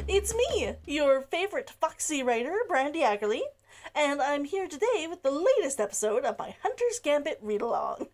It's me, your favorite foxy writer, Brandy Ackerley, and I'm here today with the latest episode of my Hunter's Gambit read-along.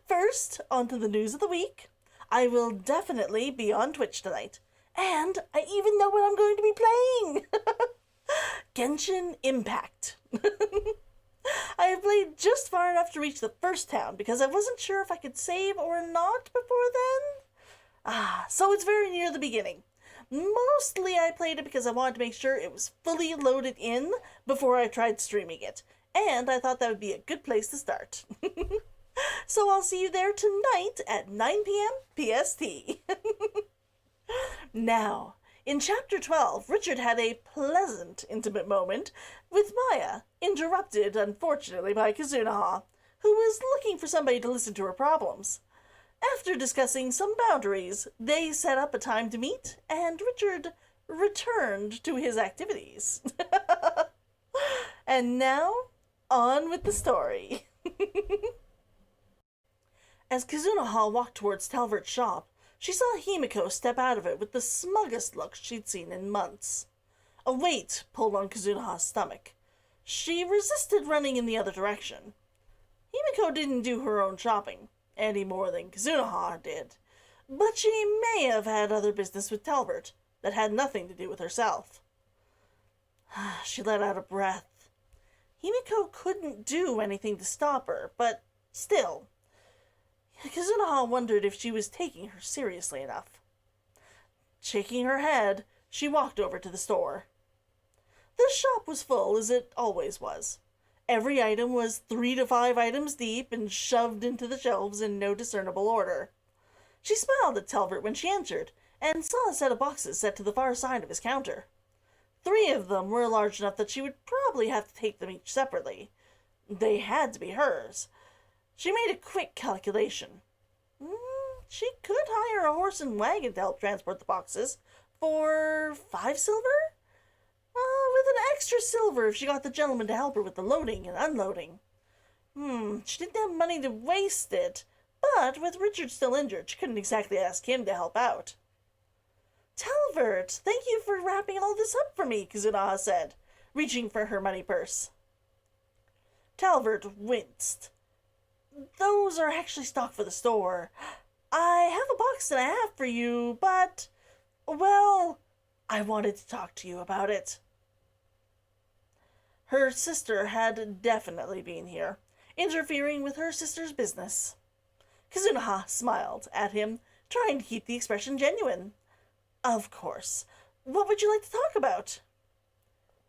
First, on to the news of the week. I will definitely be on Twitch tonight, and I even know what I'm going to be playing! Genshin Impact. I have played just far enough to reach the first town because I wasn't sure if I could save or not before then. So it's very near the beginning. Mostly I played it because I wanted to make sure it was fully loaded in before I tried streaming it, and I thought that would be a good place to start. So I'll see you there tonight at 9 p.m. PST. Now, in Chapter 12, Richard had a pleasant, intimate moment with Maya, interrupted, unfortunately, by Kazunaha, who was looking for somebody to listen to her problems. After discussing some boundaries, they set up a time to meet, and Richard returned to his activities. And now, on with the story. As Kazunaha walked towards Talvert's shop, she saw Himiko step out of it with the smuggest look she'd seen in months. A weight pulled on Kazunaha's stomach. She resisted running in the other direction. Himiko didn't do her own shopping, any more than Kazunaha did, but she may have had other business with Talbert that had nothing to do with herself. She let out a breath. Himiko couldn't do anything to stop her, but still, Kazunaha wondered if she was taking her seriously enough. Shaking her head, she walked over to the store. The shop was full, as it always was. Every item was 3 to 5 items deep and shoved into the shelves in no discernible order. She smiled at Talbert when she entered, and saw a set of boxes set to the far side of his counter. 3 of them were large enough that she would probably have to take them each separately. They had to be hers. She made a quick calculation. She could hire a horse and wagon to help transport the boxes for 5 silver? With an extra silver if she got the gentleman to help her with the loading and unloading. She didn't have money to waste it, but with Richard still injured, she couldn't exactly ask him to help out. "Talbert, thank you for wrapping all this up for me," Kazunaha said, reaching for her money purse. Talbert winced. "Those are actually stock for the store. I have a box and a half for you, but, well, I wanted to talk to you about it." Her sister had definitely been here, interfering with her sister's business. Kazunaha smiled at him, trying to keep the expression genuine. "Of course. What would you like to talk about?"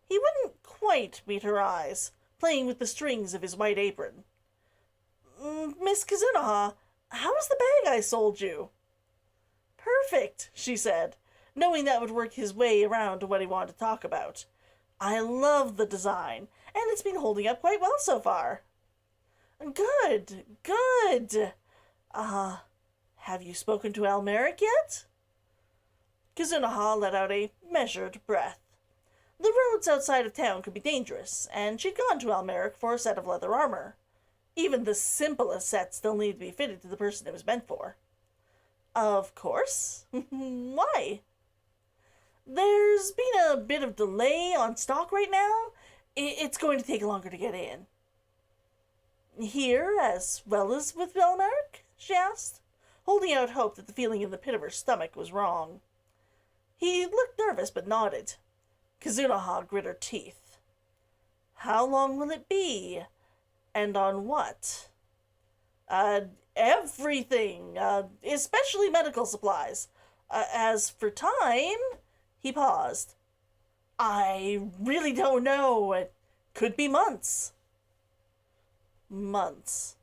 He wouldn't quite meet her eyes, playing with the strings of his white apron. "Miss Kazunaha, how was the bag I sold you?" "Perfect," she said, knowing that would work his way around to what he wanted to talk about. "I love the design, and it's been holding up quite well so far." "Good, good. Have you spoken to Almeric yet?" Kazunaha let out a measured breath. The roads outside of town could be dangerous, and she'd gone to Almeric for a set of leather armor. Even the simplest set still needed to be fitted to the person it was meant for. "Of course. Why?" "There's been a bit of delay on stock right now. It's going to take longer to get in." "Here, as well as with Almeric?" she asked, holding out hope that the feeling in the pit of her stomach was wrong. He looked nervous, but nodded. Kazunaha grit her teeth. "How long will it be? And on what?" Everything, especially medical supplies. As for time," he paused. "I really don't know. It could be months." Months.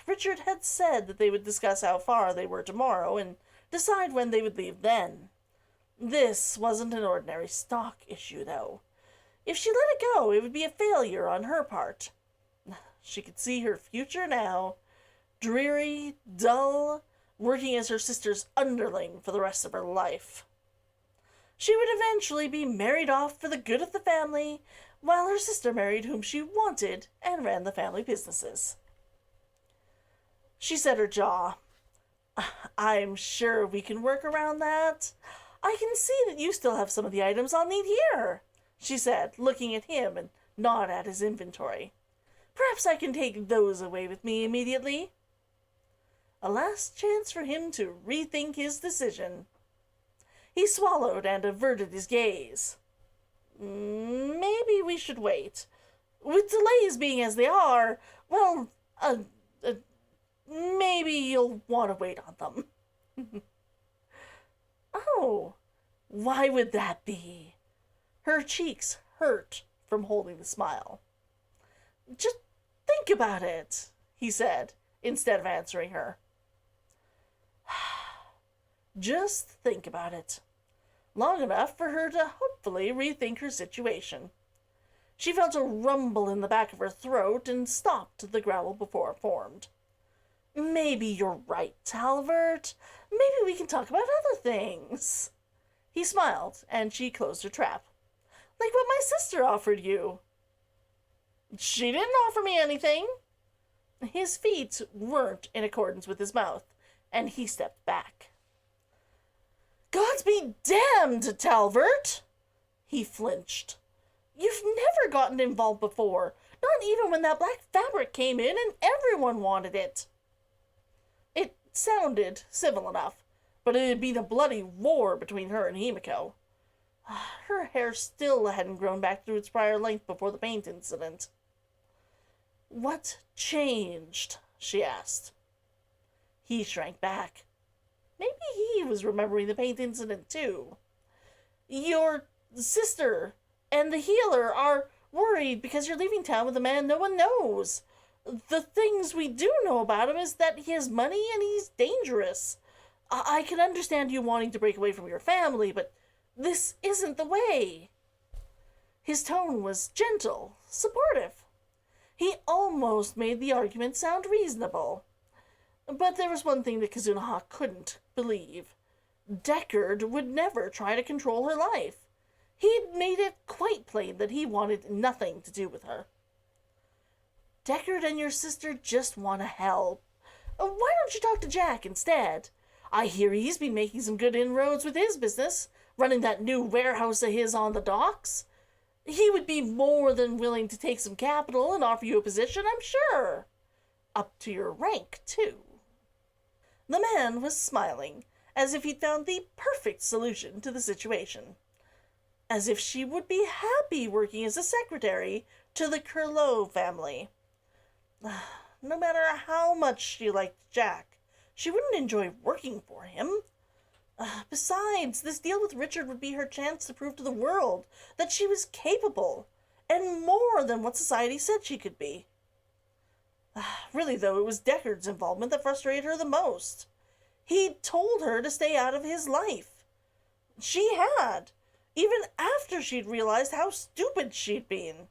Richard had said that they would discuss how far they were tomorrow and decide when they would leave then. This wasn't an ordinary stock issue, though. If she let it go, it would be a failure on her part. She could see her future now. Dreary, dull, working as her sister's underling for the rest of her life. She would eventually be married off for the good of the family, while her sister married whom she wanted and ran the family businesses. She set her jaw. I'm sure we can work around that. I can see that you still have some of the items I'll need here, she said, looking at him and not at his inventory. Perhaps I can take those away with me immediately. A last chance for him to rethink his decision. He swallowed and averted his gaze. Maybe we should wait. With delays being as they are, well, maybe you'll want to wait on them. Oh, why would that be? Her cheeks hurt from holding the smile. Just think about it, he said, instead of answering her. Just think about it. Long enough for her to hopefully rethink her situation. She felt a rumble in the back of her throat and stopped the growl before it formed. Maybe you're right, Talbert. Maybe we can talk about other things. He smiled, and she closed her trap. Like what my sister offered you. She didn't offer me anything. His feet weren't in accordance with his mouth, and he stepped back. Gods be damned, Talbert! He flinched. You've never gotten involved before, not even when that black fabric came in and everyone wanted it. It sounded civil enough, but it had been a bloody war between her and Himiko. Her hair still hadn't grown back to its prior length before the paint incident. What changed? She asked. He shrank back. Maybe he was remembering the paint incident too. Your sister and the healer are worried because you're leaving town with a man no one knows. The things we do know about him is that he has money and he's dangerous. I can understand you wanting to break away from your family, but this isn't the way. His tone was gentle, supportive. He almost made the argument sound reasonable. But there was one thing that Kazunaha couldn't believe. Deckard would never try to control her life. He'd made it quite plain that he wanted nothing to do with her. Deckard and your sister just want to help. Why don't you talk to Jack instead? I hear he's been making some good inroads with his business, running that new warehouse of his on the docks. He would be more than willing to take some capital and offer you a position, I'm sure. Up to your rank, too. The man was smiling, as if he'd found the perfect solution to the situation. As if she would be happy working as a secretary to the Curlew family. No matter how much she liked Jack, she wouldn't enjoy working for him. Besides, this deal with Richard would be her chance to prove to the world that she was capable, and more than what society said she could be. Really, though, it was Deckard's involvement that frustrated her the most. He'd told her to stay out of his life. She had, even after she'd realized how stupid she'd been.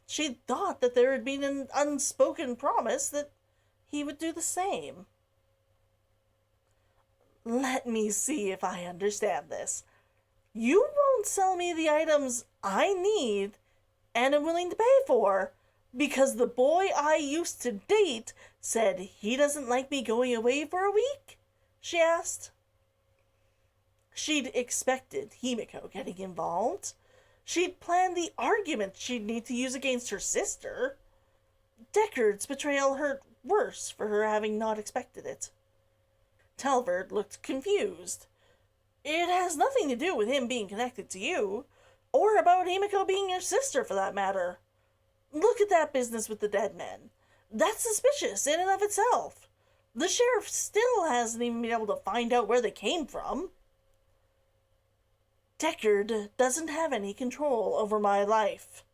She'd thought that there had been an unspoken promise that he would do the same. Let me see if I understand this. You won't sell me the items I need and am willing to pay for because the boy I used to date said he doesn't like me going away for a week? She asked. She'd expected Himiko getting involved. She'd planned the argument she'd need to use against her sister. Deckard's betrayal hurt worse for her having not expected it. Talbert looked confused. It has nothing to do with him being connected to you, or about Himiko being your sister, for that matter. Look at that business with the dead men. That's suspicious in and of itself. The sheriff still hasn't even been able to find out where they came from. Deckard doesn't have any control over my life.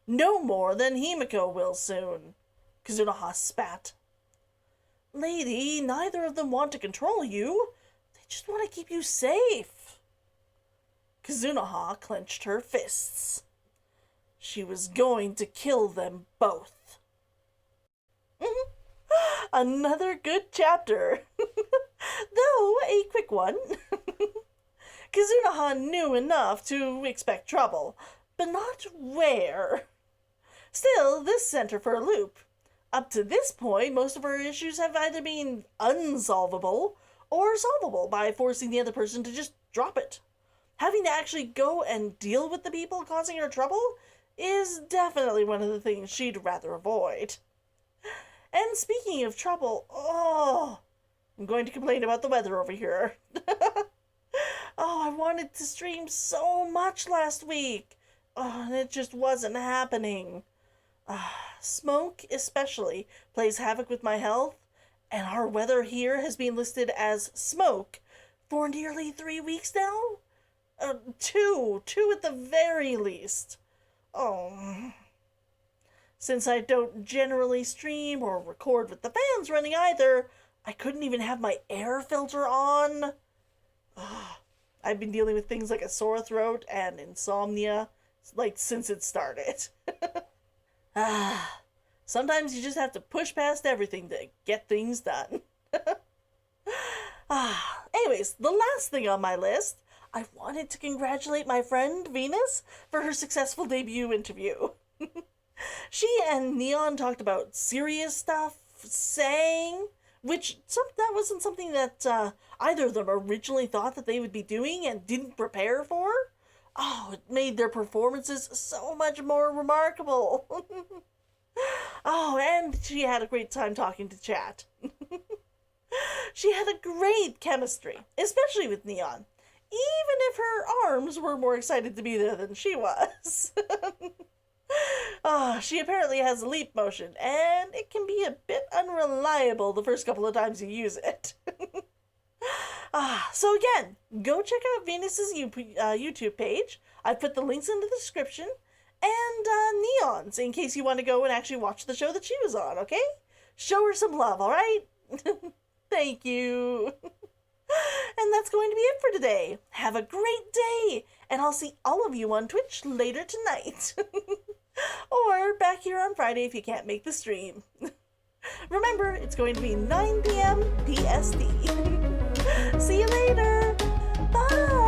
No more than Himiko will soon, Kazunaha spat. Lady, neither of them want to control you. They just want to keep you safe. Kazunaha clenched her fists. She was going to kill them both. Another good chapter, though a quick one. Kazunaha knew enough to expect trouble, but not where. Still, this sent her for a loop. Up to this point, most of her issues have either been unsolvable or solvable by forcing the other person to just drop it. Having to actually go and deal with the people causing her trouble is definitely one of the things she'd rather avoid. And speaking of trouble, I'm going to complain about the weather over here. I wanted to stream so much last week. And it just wasn't happening. Smoke, especially, plays havoc with my health, and our weather here has been listed as smoke for nearly 3 weeks now? Two at the very least. Since I don't generally stream or record with the fans running either, I couldn't even have my air filter on. I've been dealing with things like a sore throat and insomnia, since it started. Sometimes you just have to push past everything to get things done. Anyways, the last thing on my list, I wanted to congratulate my friend Venus for her successful debut interview. She and Neon talked about serious stuff, sang, that wasn't something that either of them originally thought that they would be doing and didn't prepare for. It made their performances so much more remarkable. And she had a great time talking to chat. She had a great chemistry, especially with Neon, even if her arms were more excited to be there than she was. She apparently has leap motion, and it can be a bit unreliable the first couple of times you use it. So again, go check out Venus's YouTube page. I put the links in the description, and Neon's, in case you want to go and actually watch the show that she was on, okay? Show her some love, alright? Thank you. And that's going to be it for today. Have a great day, and I'll see all of you on Twitch later tonight. Or back here on Friday if you can't make the stream. Remember, it's going to be 9 p.m. PST. See you later. Bye.